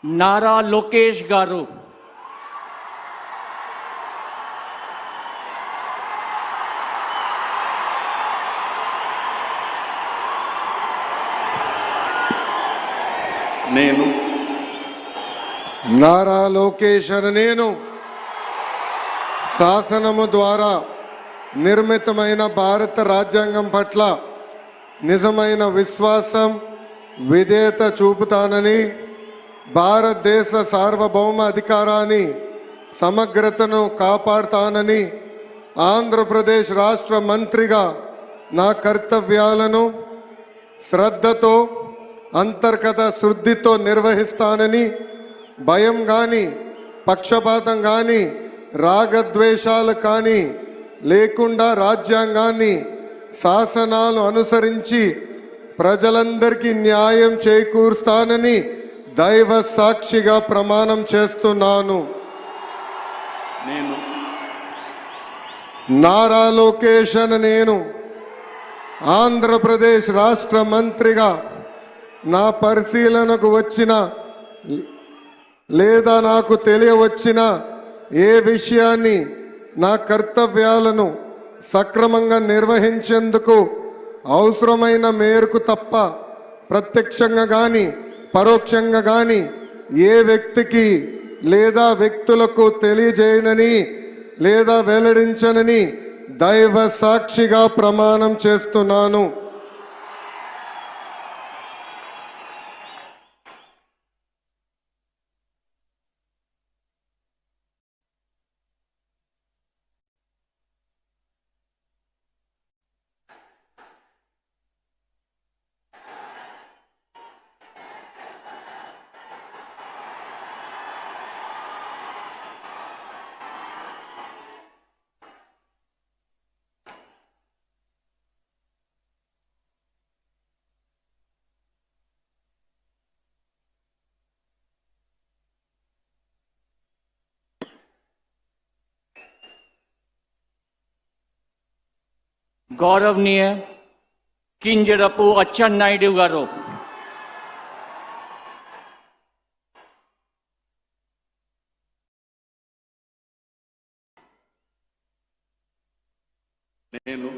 నారా లోకేష్ గారు, నేను నారా లోకేష్ అనే నేను శాసనము ద్వారా నిర్మితమైన భారత రాజ్యాంగం పట్ల నిజమైన విశ్వాసం విధేయత చూపుతానని, భారతదేశ సార్వభౌమ అధికారాన్ని సమగ్రతను కాపాడుతానని, ఆంధ్రప్రదేశ్ రాష్ట్ర మంత్రిగా నా కర్తవ్యాలను శ్రద్ధతో అంతర్గత శుద్ధితో నిర్వహిస్తానని, భయం కానీ పక్షపాతం కానీ రాగద్వేషాలు కానీ లేకుండా రాజ్యాంగాన్ని శాసనాలు అనుసరించి ప్రజలందరికీ న్యాయం చేకూరుస్తానని దైవ సాక్షిగా ప్రమాణం చేస్తున్నాను. నేను నారా లోకేష్ అనే నేను ఆంధ్రప్రదేశ్ రాష్ట్ర మంత్రిగా నా పరిశీలనకు వచ్చిన లేదా నాకు తెలియవచ్చిన ఏ విషయాన్ని నా కర్తవ్యాలను సక్రమంగా నిర్వహించేందుకు అవసరమైన మేరకు తప్ప ప్రత్యక్షంగా కానీ పరోక్షంగా కానీ ఏ వ్యక్తికి లేదా వ్యక్తులకు తెలియజేయనని లేదా వెల్లడించనని దైవ సాక్షిగా ప్రమాణం చేస్తున్నాను. గౌరవనీయ కింజరపు అచ్చెన్నాయుడు గారు, నేను